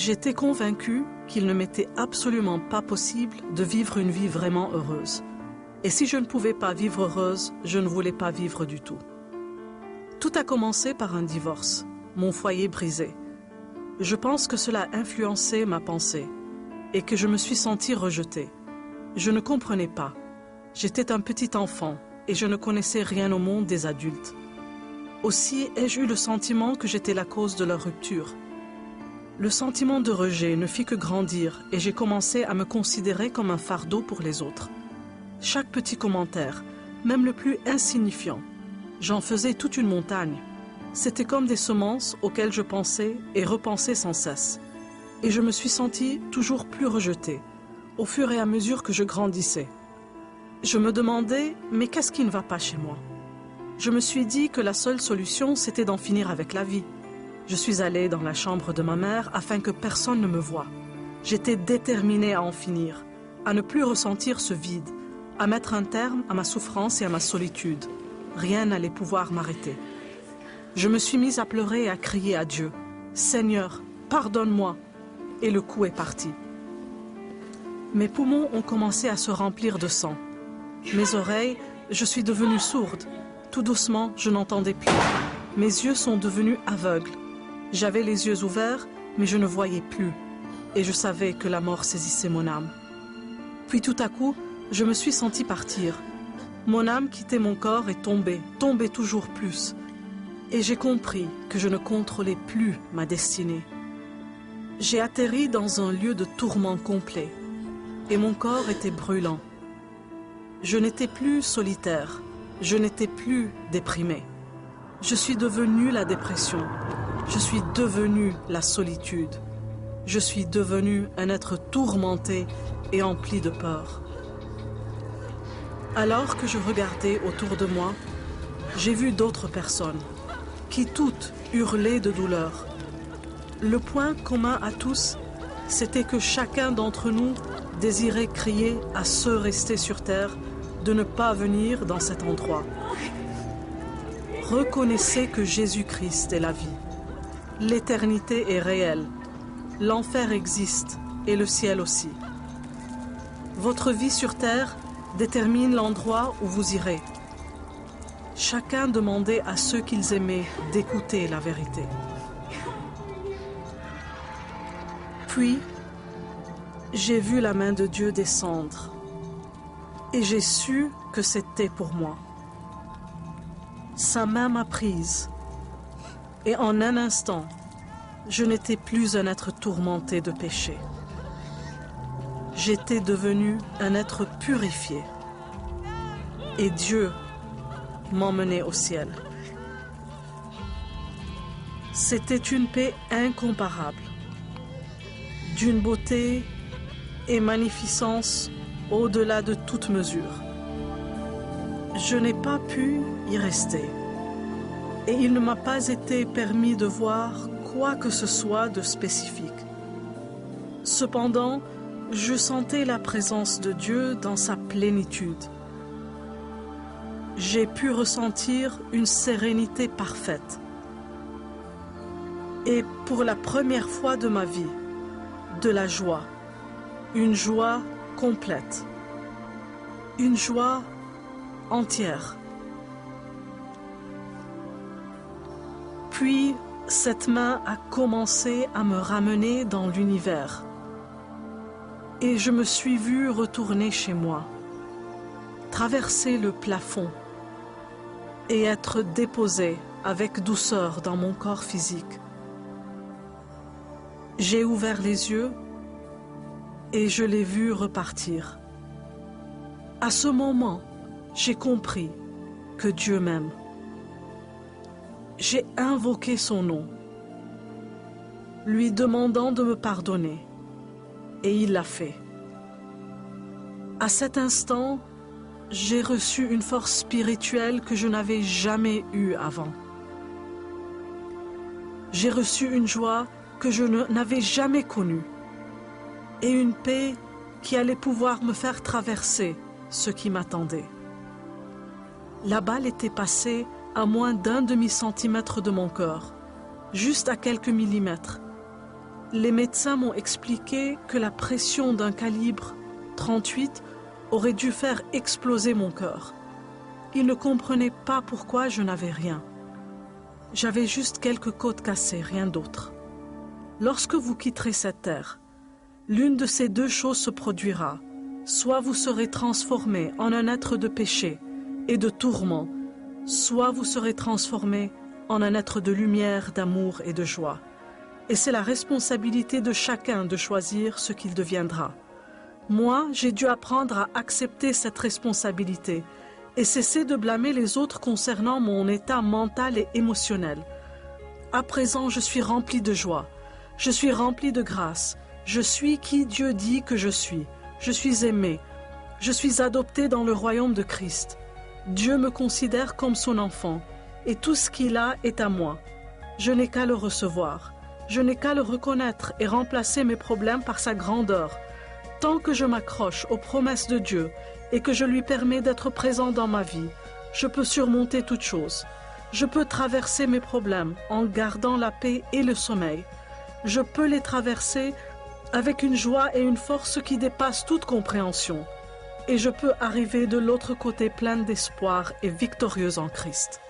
J'étais convaincue qu'il ne m'était absolument pas possible de vivre une vie vraiment heureuse. Et si je ne pouvais pas vivre heureuse, je ne voulais pas vivre du tout. Tout a commencé par un divorce, mon foyer brisé. Je pense que cela a influencé ma pensée et que je me suis sentie rejetée. Je ne comprenais pas. J'étais un petit enfant et je ne connaissais rien au monde des adultes. Aussi ai-je eu le sentiment que j'étais la cause de leur rupture. Le sentiment de rejet ne fit que grandir et j'ai commencé à me considérer comme un fardeau pour les autres. Chaque petit commentaire, même le plus insignifiant, j'en faisais toute une montagne. C'était comme des semences auxquelles je pensais et repensais sans cesse. Et je me suis sentie toujours plus rejetée, au fur et à mesure que je grandissais. Je me demandais, mais qu'est-ce qui ne va pas chez moi? Je me suis dit que la seule solution, c'était d'en finir avec la vie. Je suis allée dans la chambre de ma mère afin que personne ne me voie. J'étais déterminée à en finir, à ne plus ressentir ce vide, à mettre un terme à ma souffrance et à ma solitude. Rien n'allait pouvoir m'arrêter. Je me suis mise à pleurer et à crier à Dieu. « Seigneur, pardonne-moi » et le coup est parti. Mes poumons ont commencé à se remplir de sang. Mes oreilles, je suis devenue sourde. Tout doucement, je n'entendais plus. Mes yeux sont devenus aveugles. J'avais les yeux ouverts, mais je ne voyais plus. Et je savais que la mort saisissait mon âme. Puis tout à coup, je me suis sentie partir. Mon âme quittait mon corps et tombait toujours plus. Et j'ai compris que je ne contrôlais plus ma destinée. J'ai atterri dans un lieu de tourment complet. Et mon corps était brûlant. Je n'étais plus solitaire. Je n'étais plus déprimée. Je suis devenue la dépression. Je suis devenue la solitude. Je suis devenue un être tourmenté et empli de peur. Alors que je regardais autour de moi, j'ai vu d'autres personnes qui toutes hurlaient de douleur. Le point commun à tous, c'était que chacun d'entre nous désirait crier à ceux restés sur terre de ne pas venir dans cet endroit. Reconnaissez que Jésus-Christ est la vie. L'éternité est réelle. L'enfer existe et le ciel aussi. Votre vie sur terre détermine l'endroit où vous irez. Chacun demandait à ceux qu'ils aimaient d'écouter la vérité. Puis, j'ai vu la main de Dieu descendre et j'ai su que c'était pour moi. Sa main m'a prise et en un instant, je n'étais plus un être tourmenté de péché. J'étais devenu un être purifié et Dieu m'emmenait au ciel. C'était une paix incomparable, d'une beauté et magnificence au-delà de toute mesure. Je n'ai pas pu y rester et il ne m'a pas été permis de voir quoi que ce soit de spécifique. Cependant, je sentais la présence de Dieu dans sa plénitude. J'ai pu ressentir une sérénité parfaite. Et pour la première fois de ma vie, de la joie, une joie complète, une joie entière. Puis, cette main a commencé à me ramener dans l'univers. Et je me suis vue retourner chez moi, traverser le plafond et être déposée avec douceur dans mon corps physique. J'ai ouvert les yeux et je l'ai vu repartir. À ce moment, j'ai compris que Dieu m'aime. J'ai invoqué son nom, lui demandant de me pardonner, et il l'a fait. À cet instant, j'ai reçu une force spirituelle que je n'avais jamais eue avant. J'ai reçu une joie que je n'avais jamais connue et une paix qui allait pouvoir me faire traverser ce qui m'attendait. La balle était passée à moins d'1 demi-centimètre de mon cœur, juste à quelques millimètres. Les médecins m'ont expliqué que la pression d'un calibre 38 aurait dû faire exploser mon cœur. Ils ne comprenaient pas pourquoi je n'avais rien. J'avais juste quelques côtes cassées, rien d'autre. Lorsque vous quitterez cette terre, l'une de ces deux choses se produira. Soit vous serez transformé en un être de péché et de tourment, soit vous serez transformé en un être de lumière, d'amour et de joie. Et c'est la responsabilité de chacun de choisir ce qu'il deviendra. Moi, j'ai dû apprendre à accepter cette responsabilité et cesser de blâmer les autres concernant mon état mental et émotionnel. À présent, je suis rempli de joie, je suis rempli de grâce, je suis qui Dieu dit que je suis aimé, je suis adopté dans le royaume de Christ. Dieu me considère comme son enfant et tout ce qu'il a est à moi. Je n'ai qu'à le recevoir, je n'ai qu'à le reconnaître et remplacer mes problèmes par sa grandeur. Tant que je m'accroche aux promesses de Dieu et que je lui permets d'être présent dans ma vie, je peux surmonter toute chose. Je peux traverser mes problèmes en gardant la paix et le sommeil. Je peux les traverser avec une joie et une force qui dépassent toute compréhension. Et je peux arriver de l'autre côté pleine d'espoir et victorieuse en Christ.